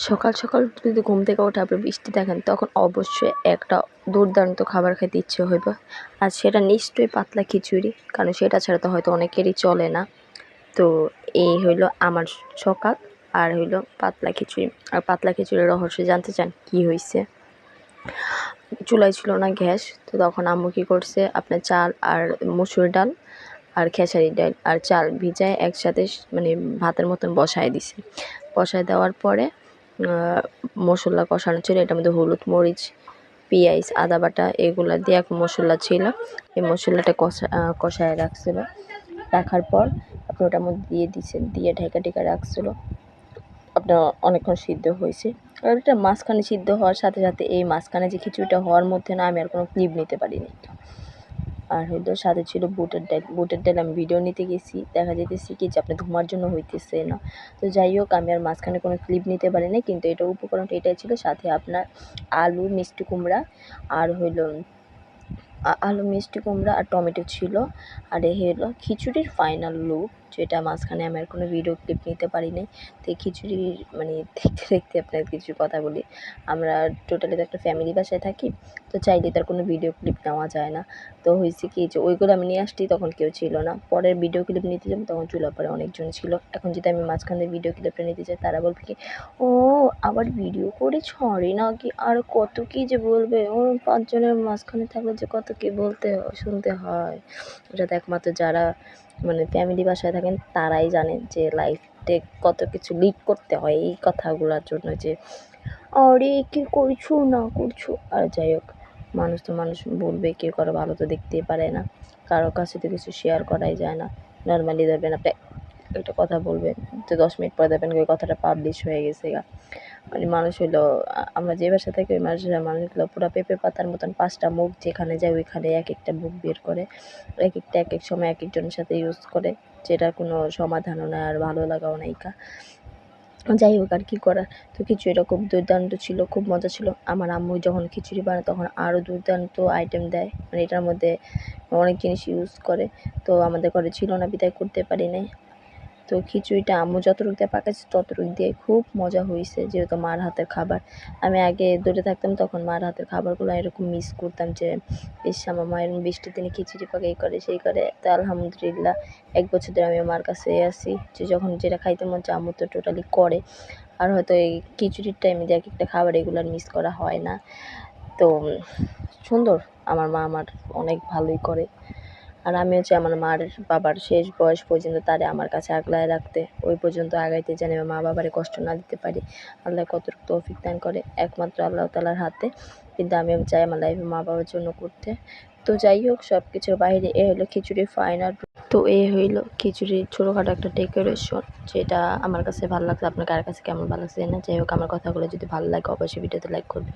সকাল সকাল যদি ঘুম থেকে উঠে আপনি বৃষ্টি দেখেন তখন অবশ্যই একটা দুর্দান্ত খাবার খেতে ইচ্ছে হইবে, আর সেটা নিশ্চয়ই পাতলা খিচুড়ি, কারণ সেটা ছাড়া তো হয়তো অনেকেরই চলে না। তো এই হইলো আমার সকাল, আর হইলো পাতলা খিচুড়ি। আর পাতলা খিচুড়ির রহস্য জানতে চান কি হয়েছে? চুলায় ছিল না গ্যাস, তো তখন আম্মু কী করছে, আপনার চাল আর মসুর ডাল আর খেসারি ডাল আর চাল ভিজায় একসাথে মানে ভাতের মতন বসায় দিছে। বসায় দেওয়ার পরে মশলা কষানো ছিল, এটার মধ্যে হলুদ, মরিচ, পেঁয়াজ, আদা বাটা এগুলা দিয়ে এক মশলা ছিল। এই মশলাটা কষায় রাখছিল। রাখার পর আপনি ওটার মধ্যে দিয়ে দিচ্ছেন, দিয়ে ঢেকে ঢেকে রাখছিল। আপনার অনেকক্ষণ সিদ্ধ হয়েছে। আর এটা মাঝখানে সিদ্ধ হওয়ার সাথে সাথে এই মাঝখানে যে খিচুড়িটা হওয়ার মধ্যে না আমি আর কোনো ক্লিপ নিতে পারিনি। আর হইলো সাথে ছিল বুটের ডাল। বুটের ডাল আমি ভিডিও নিতে গেছি, দেখা যেতেছি কি যে আপনার ধোঁয়ার জন্য হইতেছে না। তো যাই হোক, আমি আর মাঝখানে কোনো ক্লিপ নিতে পারিনি, কিন্তু এটা উপকরণটা এটাই ছিল। সাথে আপনার আলু, মিষ্টি কুমড়া আর হইলো আলু, মিষ্টি কুমড়া আর টমেটো ছিল। আর এই হলো খিচুড়ির ফাইনাল লুক, যেটা মাঝখানে আমি আর কোনো ভিডিও ক্লিপ নিতে পারি নাই। তো এই খিচুড়ি মানে দেখতে দেখতে আপনার কিছু কথা বলি। আমরা টোটালি তো একটা ফ্যামিলি বাসায় থাকি, তো চাইলে তার কোনো ভিডিও ক্লিপ নেওয়া যায় না। তো হয়েছে কি যে ওইগুলো আমি নিয়ে আসছি, তখন কেউ ছিল না। পরের ভিডিও ক্লিপ নিতে যাবো তখন চুলার পরে অনেকজন ছিল। এখন যদি আমি মাঝখান দিয়ে ভিডিও ক্লিপটা নিতে চাই, তারা বলবে কি, ও আবার ভিডিও করে ছাড়ে নাকি, আর কত কী যে বলবে। ও ৫ জনের মাঝখানে থাকলে যে কত কী বলতে শুনতে হয়। এটা তো একমাত্র যারা মানে ফ্যামিলি বাসায় থাকেন তারাই জানেন যে লাইফে কত কিছু লিড করতে হয় এই কথাগুলোর জন্য, যে আরে কী করছো না করছো। আর যাই হোক, মানুষ তো মানুষ বলবে, কেউ কারো ভালো তো দেখতেই পারে না, কারো কাছে তো কিছু শেয়ার করাই যায় না। নর্মালি দেখবেন আপনি একটা কথা বলবেন, তো 10 মিনিট পরে দেখবেন ওই কথাটা পাবলিশ হয়ে গেছে গা। মানে মানুষ হইলো আমরা যে বাসায় থাকি ওই মানুষগুলো পুরো পেঁপে পাতার মতন 5টা মুখ, যেখানে যায় ওইখানে এক একটা মুখ বের করে, এক একটা এক এক সময় এক একজনের সাথে ইউজ করে, যেটার কোনো সমাধানও নাই আর ভালো লাগাও নাইকা। যাই হোক, আর কী করার। তো খিচুড়িটা খুব দুর্দান্ত ছিল, খুব মজা ছিল। আমার আম্মু যখন খিচুড়ি বানায় তখন আরও দুর্দান্ত আইটেম দেয়, মানে এটার মধ্যে অনেক জিনিস ইউজ করে। তো আমাদের ঘরে ছিল না বিদায় করতে পারি নাই। তো খিচুড়িটা আম্মু যতটুকু দিয়ে পাকাইছে ততটুকু দিয়ে খুব মজা হয়েছে, যেহেতু মার হাতের খাবার। আমি আগে দূরে থাকতাম, তখন মার হাতের খাবারগুলো এরকম মিস করতাম, যে ইস আমার মা এরকম বৃষ্টির দিনে খিচুড়ি পাকে এই করে সেই করে। তো আলহামদুলিল্লাহ 1 বছর ধরে আমি মার কাছে আছি, যে যখন যেটা খাইতে মন চায় আম্মু তো টোটালি করে। আর হয়তো এই খিচুড়ির টাইমে যে এক একটা খাবার এগুলো আর মিস করা হয় না। তো সুন্দর, আমার মা আমার অনেক ভালোই করে। আর আমি হচ্ছে আমার মার বাবার শেষ বয়স পর্যন্ত তারে আমার কাছে আগলায় রাখতে, ওই পর্যন্ত আগাইতে যেন মা বাবারে কষ্ট না দিতে পারি। আল্লাহ কতটুকু তৌফিক দান করে একমাত্র আল্লাহ তাআলার হাতে, কিন্তু আমি চাই আমার লাইফে মা বাবার জন্য করতে। তো যাই হোক, সব কিছুর বাইরে এ হলো খিচুড়ির ফাইনাল। তো এ হইলো খিচুড়ির ছোটোখাটো একটা ডেকোরেশন, যেটা আমার কাছে ভালো লাগছে। আপনার কার কাছে কেমন ভালো লাগছে না। যাই হোক, আমার কথাগুলো যদি ভালো লাগে অবশ্যই ভিডিওতে লাইক করবেন।